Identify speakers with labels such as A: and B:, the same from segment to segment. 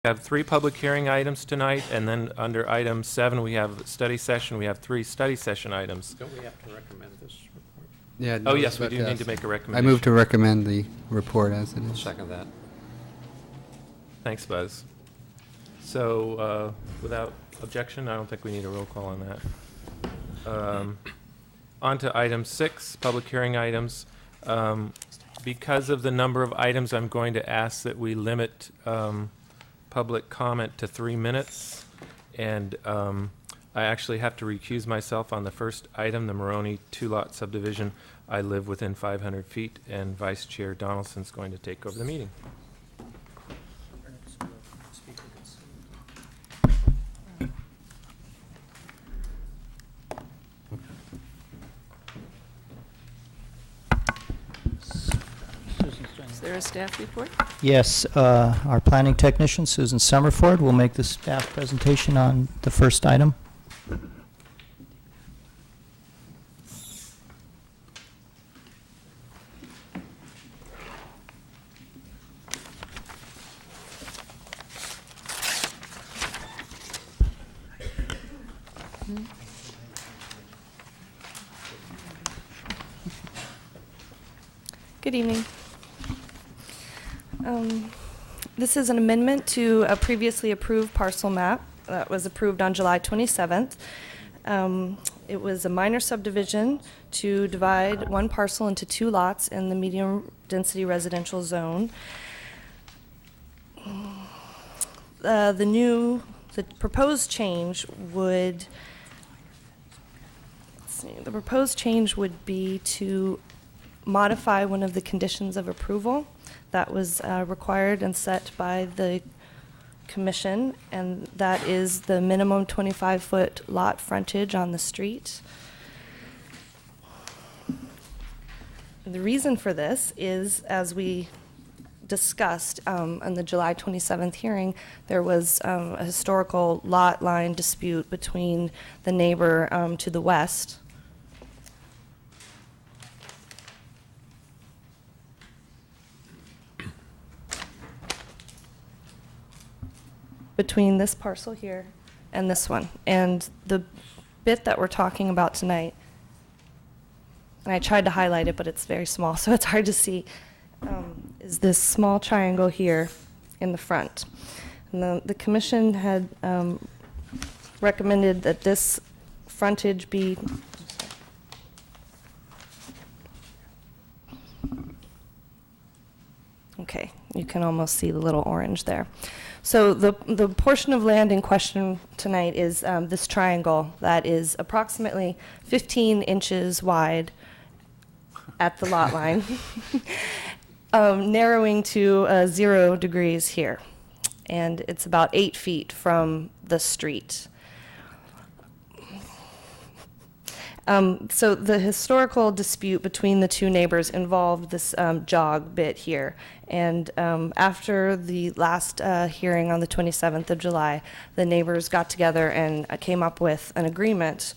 A: We have 3 public hearing items tonight, and then under item 7, we have study session. We have 3 study session items.
B: Don't we have to recommend this report?
C: Yeah.
A: Oh, yes, we do need to make a
C: I
A: recommendation.
C: move to recommend the report as it is.
B: Second that.
A: Thanks, Buzz. So, without objection, I don't think we need a roll call on that. On to item 6, public hearing items. Because of the number of items, I'm going to ask that we limit public comment to 3 minutes. And I actually have to recuse myself on the first item, the Maroney Two Lot Subdivision. I live within 500 feet, and Vice Chair Donaldson's going to take over the meeting.
D: Is there a staff report?
E: Yes, our planning technician, Susan Summerford, will make the staff presentation on the first item.
F: Good evening. This is an amendment to a previously approved parcel map that was approved on July 27th. It was a minor subdivision to divide one parcel into 2 lots in the medium-density residential zone. The proposed change would, the proposed change would be to modify one of the conditions of approval that was required and set by the commission, and that is the minimum 25-foot lot frontage on the street. And the reason for this is, as we discussed on the July 27th hearing, there was a historical lot line dispute between the neighbor to the west. Between this parcel here and this one. And the bit that we're talking about tonight, and I tried to highlight it, but it's very small, so it's hard to see, is this small triangle here in the front. And the commission had recommended that this frontage be okay, you can almost see the little orange there. So the portion of land in question tonight is this triangle that is approximately 15 inches wide at the lot line, narrowing to 0 degrees here. And it's about 8 feet from the street. So the historical dispute between the 2 neighbors involved this jog bit here. And after the last hearing on the 27th of July, the neighbors got together and came up with an agreement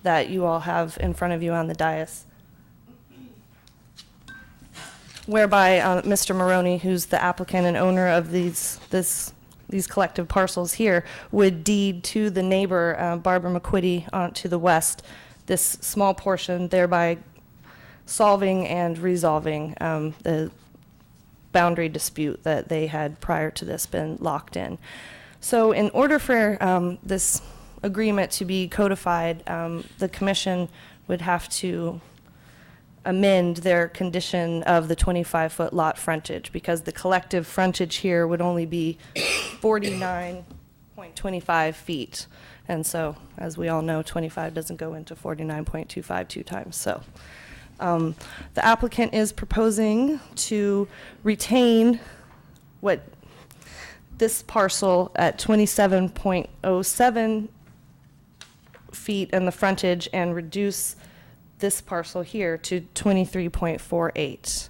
F: that you all have in front of you on the dais, whereby Mr. Maroney, who's the applicant and owner of these collective parcels here, would deed to the neighbor, Barbara McQuitty, to the west, this small portion, thereby solving and resolving the boundary dispute that they had prior to this been locked in. So in order for this agreement to be codified, the commission would have to amend their condition of the 25-foot lot frontage, because the collective frontage here would only be 49.25 feet. And so, as we all know, 25 doesn't go into 49.25 2 times. So the applicant is proposing to retain what this parcel at 27.07 feet in the frontage and reduce this parcel here to 23.48.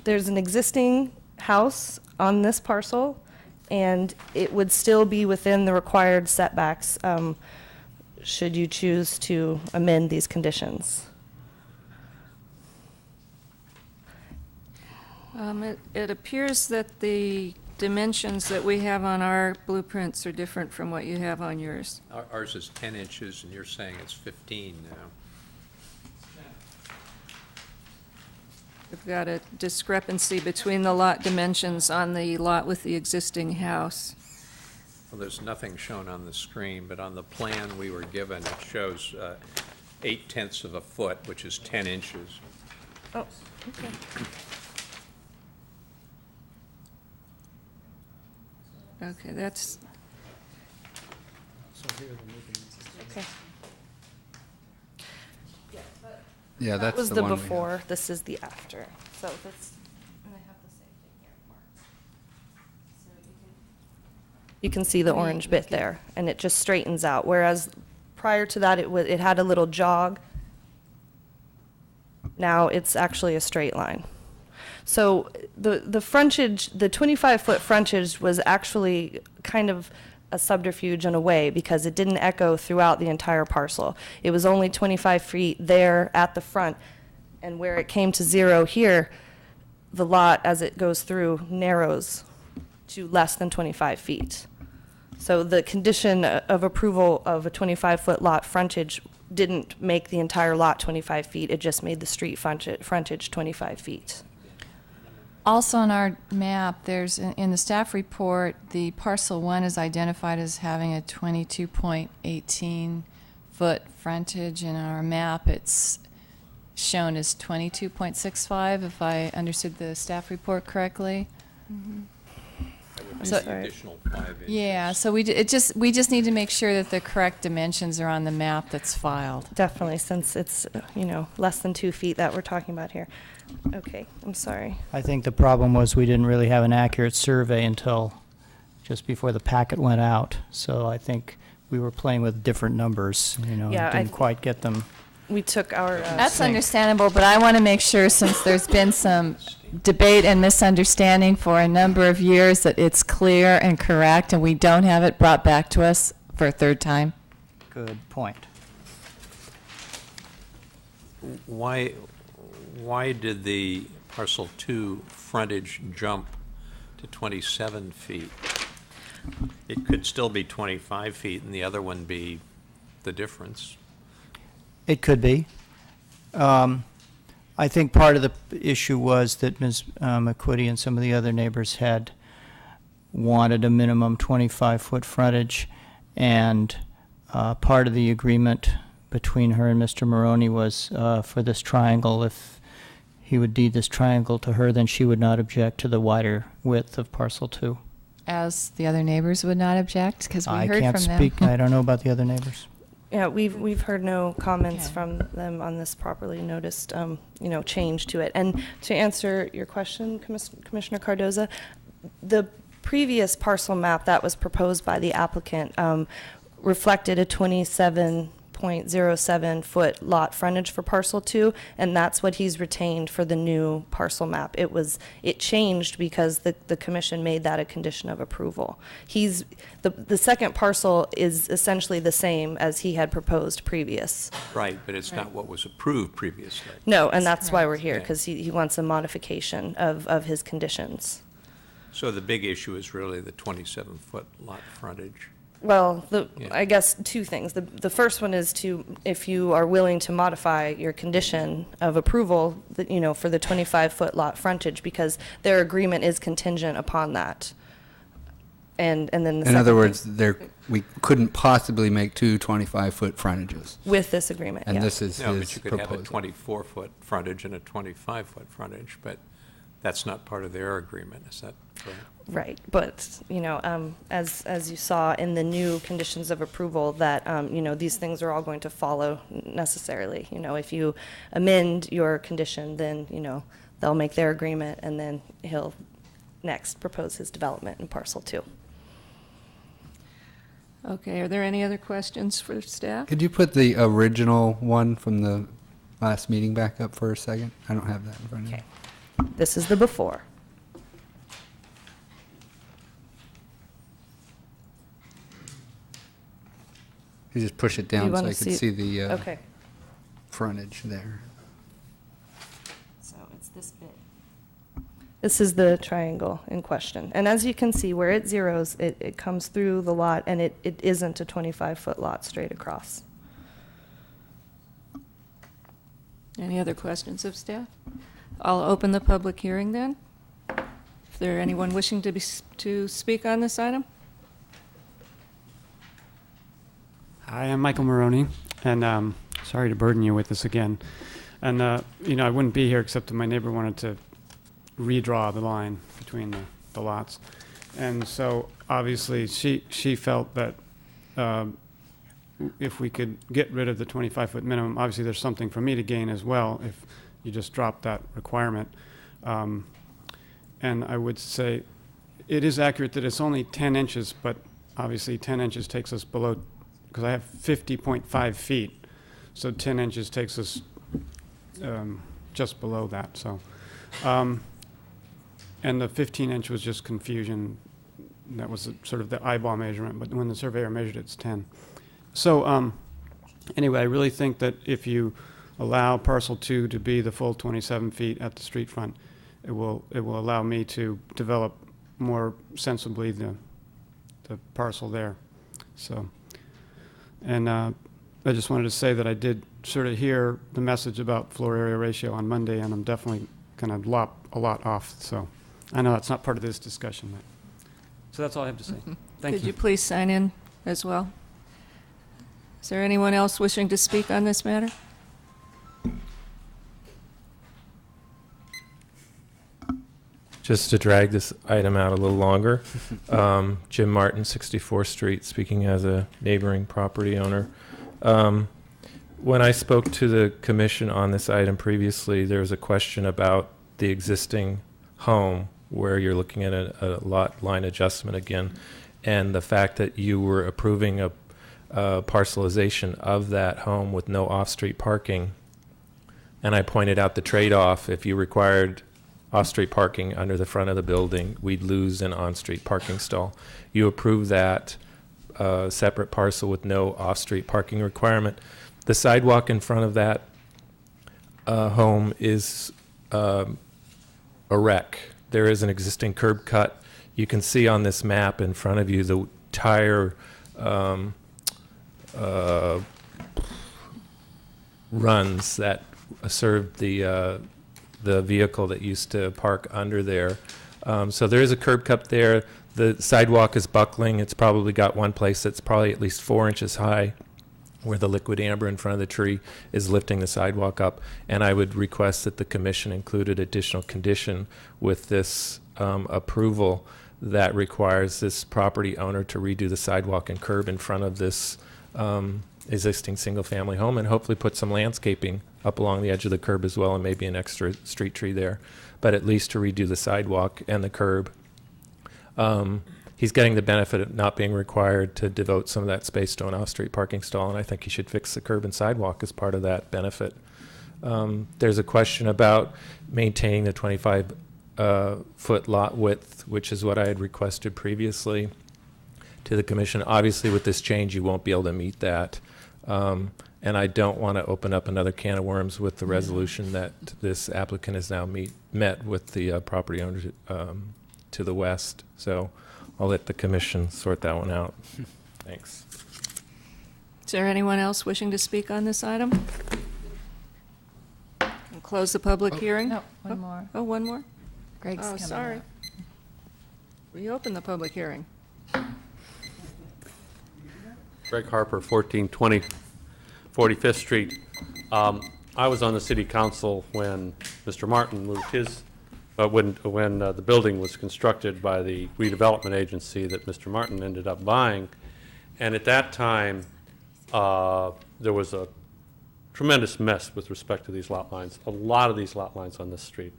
F: There's an existing house on this parcel, and it would still be within the required setbacks should you choose to amend these conditions.
D: It appears that the dimensions that we have on our blueprints are different from what you have on yours.
B: Ours is 10 inches, and you're saying it's 15 now.
D: We've got a discrepancy between the lot dimensions on the lot with the existing house.
B: Well, there's nothing shown on the screen, but on the plan we were given, it shows 8/10 of a foot, which is 10 inches.
F: Oh, okay.
D: Okay, that's,
F: Okay.
C: Yeah,
F: That
C: that's
F: was
C: the
F: the
C: one we have.
F: before, this is the after. So that's, and I have the same thing here marked. So you can see the orange bit there, and it just straightens out, whereas prior to that, it had a little jog. Now it's actually a straight line. So the frontage, the 25-foot frontage was actually kind of a subterfuge in a way because it didn't echo throughout the entire parcel. It was only 25 feet there at the front, and where it came to 0 here, the lot, as it goes through, narrows to less than 25 feet. So the condition of approval of a 25-foot lot frontage didn't make the entire lot 25 feet, it just made the street frontage 25 feet.
G: Also on our map, there's, in the staff report, the parcel 1 is identified as having a 22.18 foot frontage. In our map, it's shown as 22.65, if I understood the staff report correctly.
B: That would be
F: So-
B: the additional 5 inches.
G: Yeah, so we just need to make sure that the correct dimensions are on the map that's filed.
F: Definitely, since it's, less than 2 feet that we're talking about here. Okay, I'm sorry.
E: I think the problem was we didn't really have an accurate survey until just before the packet went out. So I think we were playing with different numbers,
F: Yeah,
E: didn't quite get them.
F: We took our,
G: That's
E: Sync.
G: understandable, but I want to make sure, since there's been some debate and misunderstanding for a number of years, that it's clear and correct, and we don't have it brought back to us for a third time.
E: Good point.
B: Why did the parcel 2 frontage jump to 27 feet? It could still be 25 feet and the other one be the difference.
E: It could be. I think part of the issue was that Ms. McQuitty and some of the other neighbors had wanted a minimum 25-foot frontage, and part of the agreement between her and Mr. Maroney was for this triangle, if he would deed this triangle to her, then she would not object to the wider width of parcel 2.
G: As the other neighbors would not object, because we
E: I
G: heard
E: can't
G: from them.
E: speak, I don't know about the other neighbors.
F: yeah, we've heard no comments
G: Okay.
F: from them on this properly noticed, change to it. And to answer your question, Commissioner Cardoza, the previous parcel map that was proposed by the applicant reflected a 27.07 foot lot frontage for parcel 2, and that's what he's retained for the new parcel map. It changed because the commission made that a condition of approval. The second parcel is essentially the same as he had proposed previous.
B: Right, but it's not what was approved previously.
F: No, and that's why we're
G: correct.
F: here,
B: Yeah.
F: because he wants a modification of his conditions.
B: So the big issue is really the 27-foot lot frontage.
F: Well,
B: Yeah.
F: I guess two things. The first one is if you are willing to modify your condition of approval, for the 25-foot lot frontage, because their agreement is contingent upon that. And then the
C: In
F: second
C: other
F: thing-
C: words, we couldn't possibly make 2 25-foot frontages.
F: With this agreement,
C: And
F: yeah.
C: this is
B: No,
C: his
B: but you could have a
C: proposal.
B: 24-foot frontage and a 25-foot frontage, but that's not part of their agreement, is that correct?
F: Right, but, as you saw in the new conditions of approval, that, these things are all going to follow necessarily. If you amend your condition, then, they'll make their agreement, and then he'll next propose his development in parcel 2.
D: okay, are there any other questions for staff?
C: Could you put the original one from the last meeting back up for a second? I don't have that in front of me.
F: Okay. This is the before.
C: You just push it down so
F: wanna
C: I could see the
F: Okay.
C: frontage there.
F: So it's this bit. This is the triangle in question. And as you can see, where it zeroes, it comes through the lot, and it isn't a 25-foot lot straight across.
D: Any other questions of staff? I'll open the public hearing then. Is there anyone wishing to speak on this item?
H: Hi, I'm Michael Maroney, and sorry to burden you with this again. And, you know, I wouldn't be here except that my neighbor wanted to redraw the line between the lots. And so, obviously, she felt that if we could get rid of the 25-foot minimum, obviously there's something for me to gain as well if you just drop that requirement. And I would say it is accurate that it's only 10 inches, but obviously 10 inches takes us below, because I have 50.5 feet, so 10 inches takes us just below that. So, and the 15-inch was just confusion. That was sort of the eyeball measurement, but when the surveyor measured it, it's 10. So anyway, I really think that if you allow parcel 2 to be the full 27 feet at the street front, it will allow me to develop more sensibly the parcel there. So, and I just wanted to say that I did sort of hear the message about floor area ratio on Monday, and I'm definitely going to lop a lot off. So I know that's not part of this discussion. So that's all I have to say. Thank
D: Could
H: you.
D: you please sign in as well? Is there anyone else wishing to speak on this matter?
A: Just to drag this item out a little longer, Jim Martin, 64th Street, speaking as a neighboring property owner. When I spoke to the commission on this item previously, there was a question about the existing home where you're looking at a lot line adjustment again, and the fact that you were approving a parcelization of that home with no off-street parking. And I pointed out the trade-off. If you required off-street parking under the front of the building, we'd lose an on-street parking stall. You approve that separate parcel with no off-street parking requirement. The sidewalk in front of that home is a wreck. There is an existing curb cut. You can see on this map in front of you the entire runs that served the vehicle that used to park under there. So there is a curb cut there. The sidewalk is buckling. It's probably got one place that's probably at least 4 inches high, where the liquid amber in front of the tree is lifting the sidewalk up. And I would request that the commission included additional condition with this approval that requires this property owner to redo the sidewalk and curb in front of this existing single-family home, and hopefully put some landscaping up along the edge of the curb as well, and maybe an extra street tree there, but at least to redo the sidewalk and the curb. He's getting the benefit of not being required to devote some of that space to an off-street parking stall, and I think he should fix the curb and sidewalk as part of that benefit. There's a question about maintaining the 25-foot lot width, which is what I had requested previously to the commission. Obviously, with this change, you won't be able to meet that. And I don't want to open up another can of worms with the resolution that this applicant has now met with the property owner to the west. So I'll let the commission sort that one out. Thanks.
D: Is there anyone else wishing to speak on this item? We'll close the public hearing.
G: No, one more.
D: Oh, one more?
G: Greg's
D: Oh,
G: coming
D: sorry.
G: up.
D: Reopen the public hearing.
I: Greg Harper, 1420 45th Street. I was on the city council when Mr. Martin moved his, when the building was constructed by the redevelopment agency that Mr. Martin ended up buying. And at that time, there was a tremendous mess with respect to these lot lines. A lot of these lot lines on this street.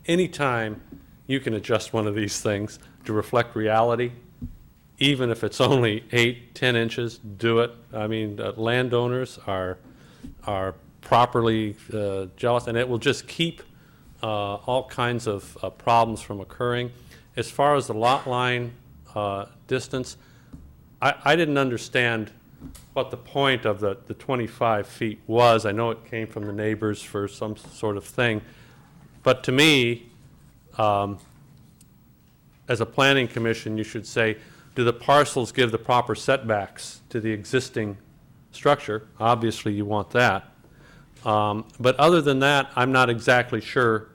I: Anytime you can adjust one of these things to reflect reality, even if it's only 8-10 inches, do it. I mean, landowners are properly jealous, and it will just keep all kinds of problems from occurring. As far as the lot line distance, I didn't understand what the point of the 25 feet was. I know it came from the neighbors for some sort of thing, but to me, as a planning commission, you should say, do the parcels give the proper setbacks to the existing structure? Obviously, you want that. But other than that, I'm not exactly sure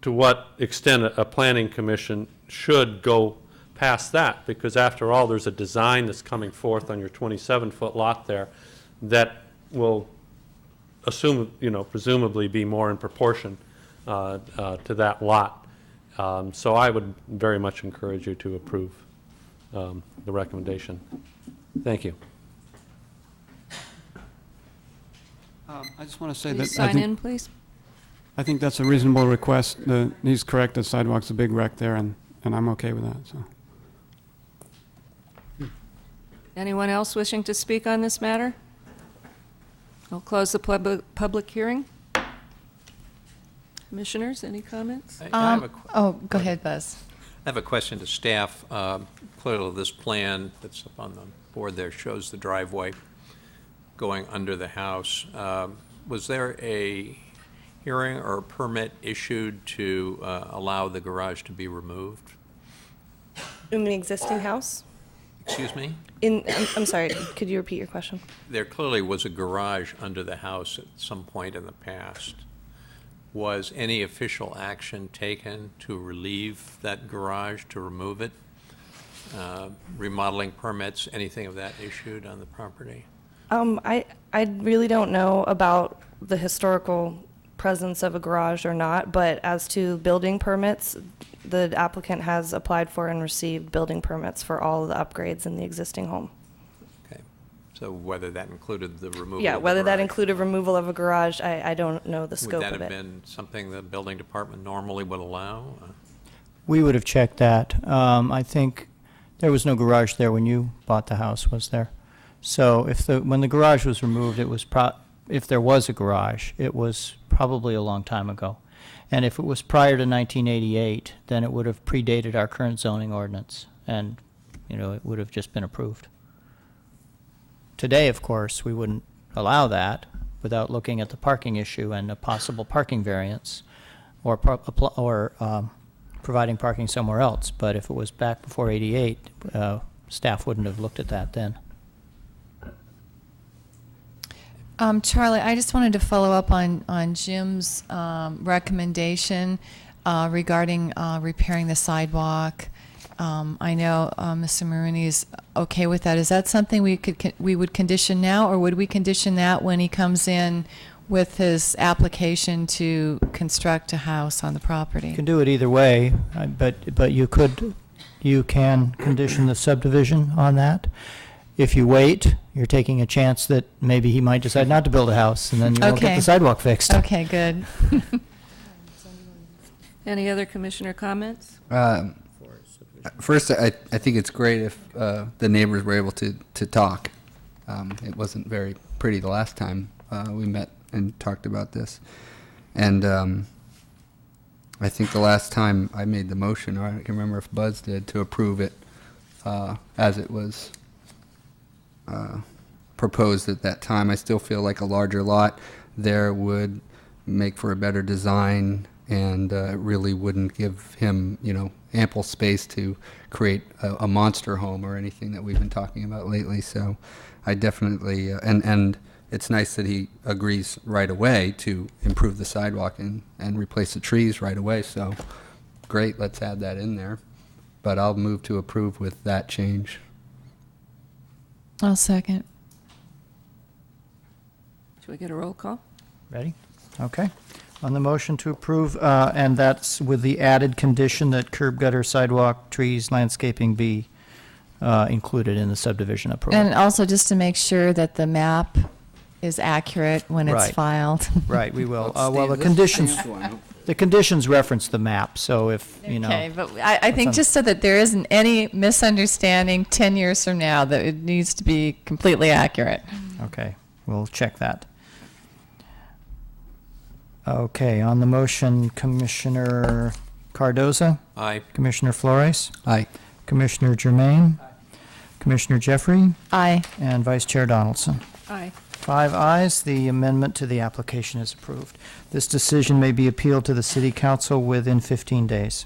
I: to what extent a planning commission should go past that, because after all, there's a design that's coming forth on your 27-foot lot there that will presumably be more in proportion to that lot. So I would very much encourage you to approve the recommendation. Thank you.
H: I just want to say
D: Please
H: that
D: sign in, please.
H: I think that's a reasonable request. He's correct, the sidewalk's a big wreck there, and I'm okay with that, so.
D: Anyone else wishing to speak on this matter? I'll close the public hearing. Commissioners, any comments?
B: I have a
G: Oh, go ahead, Buzz.
B: I have a question to staff. Clearly, this plan that's up on the board there shows the driveway going under the house. Was there a hearing or a permit issued to allow the garage to be removed?
F: In the existing house?
B: Excuse me?
F: I'm sorry, could you repeat your question?
B: There clearly was a garage under the house at some point in the past. Was any official action taken to relieve that garage, to remove it? Remodeling permits, anything of that issued on the property?
F: I really don't know about the historical presence of a garage or not, but as to building permits, the applicant has applied for and received building permits for all of the upgrades in the existing home.
B: Okay, so whether that included the removal
F: Yeah,
B: of the
F: whether that
B: garage?
F: included removal of a garage, I don't know the scope
B: Would that
F: of
B: have
F: it.
B: been something the building department normally would allow?
E: We would have checked that. I think there was no garage there when you bought the house, was there? So when the garage was removed, it was if there was a garage, it was probably a long time ago. And if it was prior to 1988, then it would have predated our current zoning ordinance, and it would have just been approved. Today, of course, we wouldn't allow that without looking at the parking issue and a possible parking variance, or providing parking somewhere else. But if it was back before '88, staff wouldn't have looked at that then.
G: Charlie, I just wanted to follow up on Jim's recommendation regarding repairing the sidewalk. I know Mr. Maroney is okay with that. Is that something we would condition now, or would we condition that when he comes in with his application to construct a house on the property?
E: You can do it either way, but you can condition the subdivision on that. If you wait, you're taking a chance that maybe he might decide not to build a house, and then you won't get the sidewalk fixed.
G: Okay, good.
D: Any other commissioner comments?
C: First, I think it's great if the neighbors were able to talk. It wasn't very pretty the last time we met and talked about this. And I think the last time I made the motion, or I can remember if Buzz did, to approve it as it was proposed at that time. I still feel like a larger lot there would make for a better design, and it really wouldn't give him, ample space to create a monster home or anything that we've been talking about lately. So I definitely, and it's nice that he agrees right away to improve the sidewalk and replace the trees right away. So great, let's add that in there. But I'll move to approve with that change.
G: I'll second.
D: Should we get a roll call?
E: Ready? Okay. On the motion to approve, and that's with the added condition that curb, gutter, sidewalk, trees, landscaping be included in the subdivision approval.
G: And also just to make sure that the map is accurate when it's
E: Right.
G: filed.
E: Right, we will. Well, the conditions reference the map, so if,
G: Okay, but I think just so that there isn't any misunderstanding 10 years from now, that it needs to be completely accurate.
E: Okay, we'll check that. Okay, on the motion, Commissioner Cardoza,
B: Aye.
E: Commissioner Flores,
C: Aye.
E: Commissioner Germain, Commissioner Jeffrey,
G: Aye.
E: and Vice Chair Donaldson.
D: Aye.
E: 5 ayes, the amendment to the application is approved. This decision may be appealed to the City Council within 15 days.